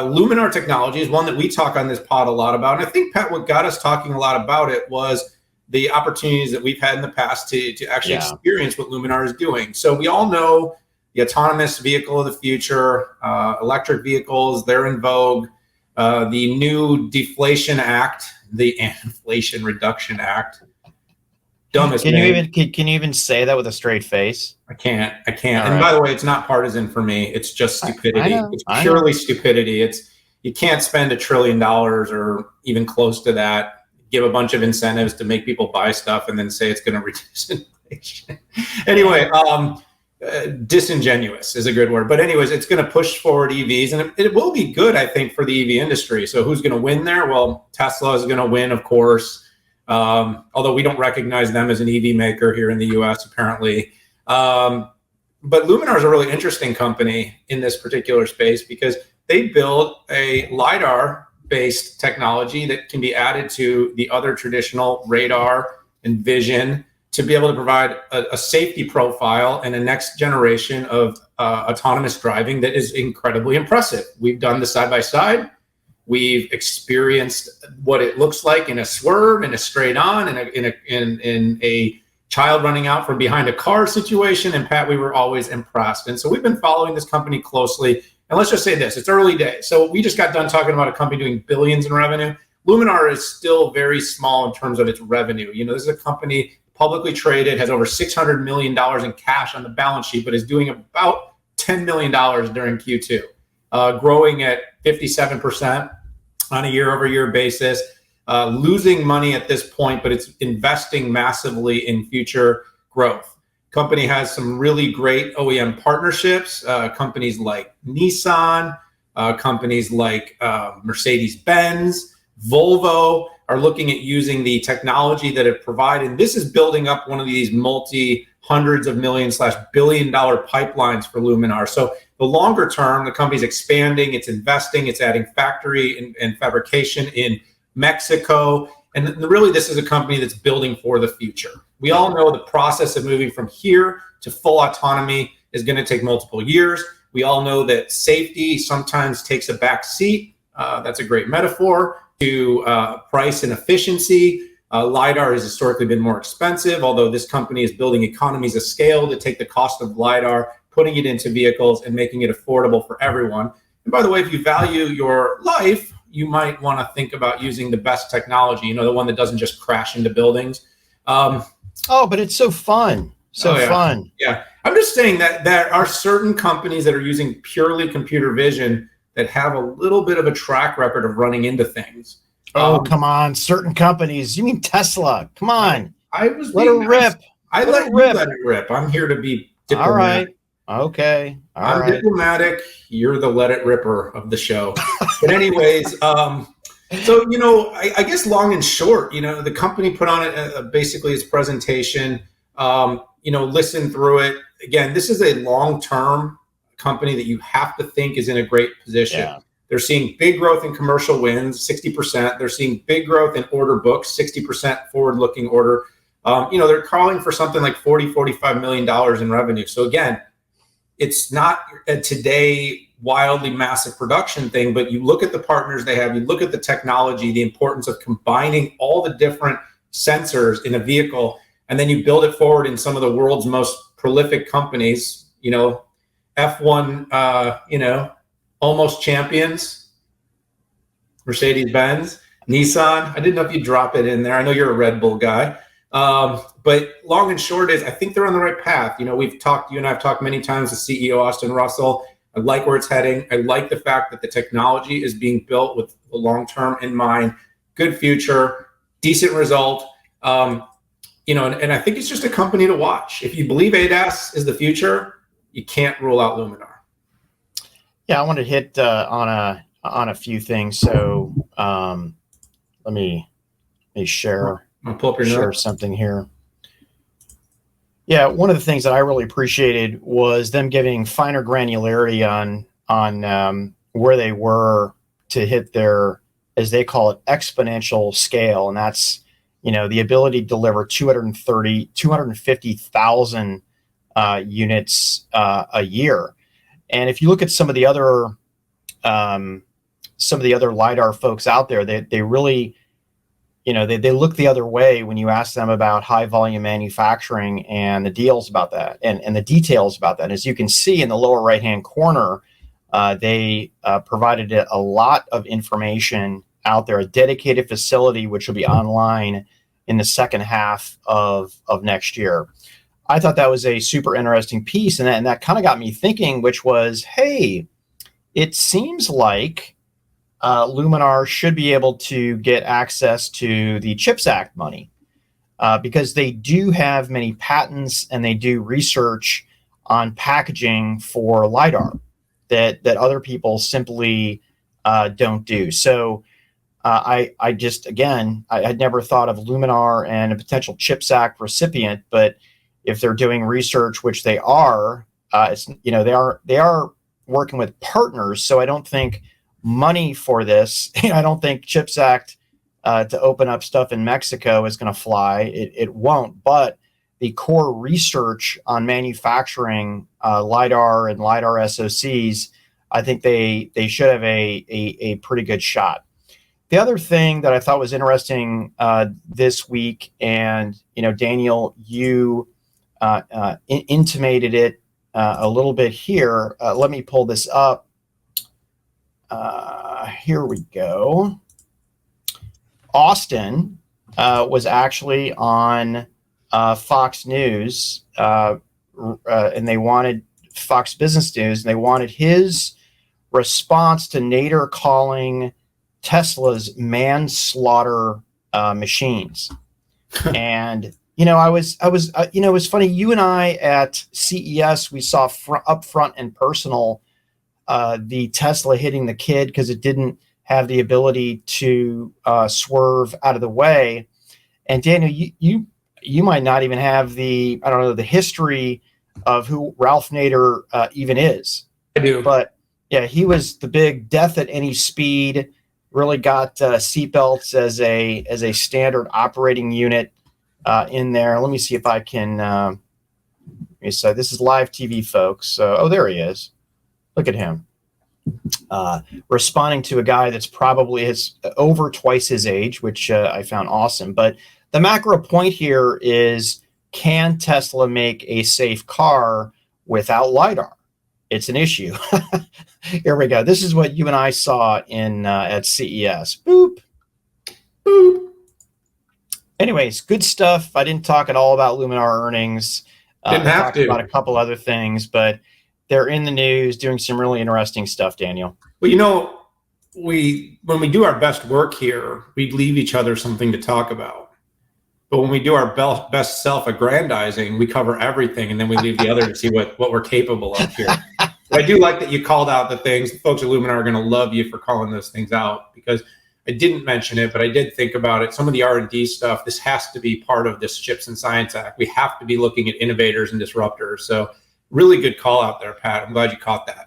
Luminar technology is one that we talk on this pod a lot about. And I think, Pat, what got us talking a lot about it was the opportunities that we've had in the past to actually experience what Luminar is doing. So we all know the autonomous vehicle of the future, electric vehicles, they're in vogue. The new Deflation Act, the Inflation Reduction Act. Dumbest can name. You even say that with a straight face? I can't. All And right. by the way, it's not partisan for me. It's just stupidity. It's purely stupidity. You can't spend $1 trillion or even close to that, give a bunch of incentives to make people buy stuff, and then say it's going to reduce inflation. Anyway, disingenuous is a good word. But anyways, it's going to push forward EVs, and it will be good, I think, for the EV industry. So who's going to win there? Well, Tesla is going to win, of course. Although we don't recognize them as an EV maker here in the US, apparently. But Luminar is a really interesting company in this particular space because they build a LiDAR-based technology that can be added to the other traditional radar and vision to be able to provide a safety profile and a next generation of autonomous driving that is incredibly impressive. We've done the side-by-side. We've experienced what it looks like in a swerve, in a straight on, in a child running out from behind a car situation. And Pat, we were always impressed. And so we've been following this company closely. And let's just say this, it's early days. So we just got done talking about a company doing billions in revenue. Luminar is still very small in terms of its revenue. You know, this is a company publicly traded, has over $600 million in cash on the balance sheet, but is doing about $10 million during Q2, growing at 57%. On a year-over-year basis, losing money at this point, but it's investing massively in future growth. Company has some really great OEM partnerships, companies like Nissan, companies like Mercedes-Benz, Volvo are looking at using the technology that it provided. This is building up one of these multi-hundreds of million / billion-dollar pipelines for Luminar. So the longer term, the company's expanding, it's investing, it's adding factory and fabrication in Mexico. And really, this is a company that's building for the future. We all know the process of moving from here to full autonomy is going to take multiple years. We all know that safety sometimes takes a back seat. That's a great metaphor to price and efficiency. LiDAR has historically been more expensive, although this company is building economies of scale to take the cost of LiDAR, putting it into vehicles and making it affordable for everyone. And by the way, if you value your life, you might want to think about using the best technology, you know, the one that doesn't just crash into buildings. But it's so fun. Fun. Yeah. I'm just saying that there are certain companies that are using purely computer vision that have a little bit of a track record of running into things. Come on. Certain companies. You mean Tesla? Come on. I was let it rip. I let it rip. I'm here to be diplomatic. All right. Okay. I'm diplomatic. You're the let it ripper of the show. But anyways, so, you know, I guess long and short, you know, the company put on it basically its presentation, you know, listen through it. Again, this is a long-term company that you have to think is in a great position. Yeah. They're seeing big growth in commercial wins, 60%. They're seeing big growth in order books, 60% forward-looking order. You know, they're calling for something like $45 million in revenue. So again, it's not a today wildly massive production thing, but you look at the partners they have, you look at the technology, the importance of combining all the different sensors in a vehicle, and then you build it forward in some of the world's most prolific companies, you know, F1, you know, almost champions, Mercedes-Benz, Nissan. I didn't know if you'd drop it in there. I know you're a Red Bull guy. But long and short is I think they're on the right path. You know, you and I have talked many times with CEO Austin Russell. I like where it's heading. I like the fact that the technology is being built with the long-term in mind, good future, decent result. You know, and I think it's just a company to watch. If you believe ADAS is the future, you can't rule out Luminar. Yeah, I want to hit on a few things. So let me share. I'll pull up your share notes. Something here. Yeah, one of the things that I really appreciated was them giving finer granularity on where they were to hit their, as they call it, exponential scale, and that's, you know, the ability to deliver 250,000 units a year. And if you look at some of the other some of the other LiDAR folks out there, they really, they look the other way when you ask them about high volume manufacturing and the deals about that and the details about that. As you can see in the lower right hand corner, they provided a lot of information out there, a dedicated facility which will be online in the second half of next year. I thought that was a super interesting piece, and that kind of got me thinking, which was, hey, it seems like Luminar should be able to get access to the CHIPS Act money because they do have many patents and they do research on packaging for LiDAR that other people simply don't do. So I just, again, I had never thought of Luminar and a potential CHIPS Act recipient, but if they're doing research, which they are, they are working with partners. So I don't think money for this, I don't think CHIPS Act to open up stuff in Mexico is going to fly. It won't. But the core research on manufacturing LiDAR and LiDAR SoCs, I think they should have a pretty good shot. The other thing that I thought was interesting this week, and Daniel, you intimated it a little bit here. Let me pull this up. Here we go. Austin was actually on Fox News, and they wanted Fox Business News, and they wanted his response to Nader calling Tesla's manslaughter machines. And it was funny. You and I at CES, we saw up front and personal the Tesla hitting the kid because it didn't have the ability to swerve out of the way. And Daniel, you might not even have the history of who Ralph Nader even is. I do, but yeah, he was the big death at any speed. Really got seatbelts as a standard operating unit in there. Let me see if I can. So this is live TV, folks. Oh, there he is. Look at him. Responding to a guy that's probably over twice his age, which I found awesome. But the macro point here is, can Tesla make a safe car without LiDAR? It's an issue. Here we go. This is what you and I saw at CES. Boop. Boop. Anyways, good stuff. I didn't talk at all about Luminar earnings. Didn't have talked to. About a couple other things, but they're in the news doing some really interesting stuff, Daniel. Well, when we do our best work here, we leave each other something to talk about. But when we do our best self-aggrandizing, we cover everything, and then we leave the other to see what we're capable of here. But I do like that you called out the things. The folks at Luminar are going to love you for calling those things out, because I didn't mention it, but I did think about it. Some of the R&D stuff, this has to be part of this Chips and Science Act. We have to be looking at innovators and disruptors. So really good call out there, Pat. I'm glad you caught that.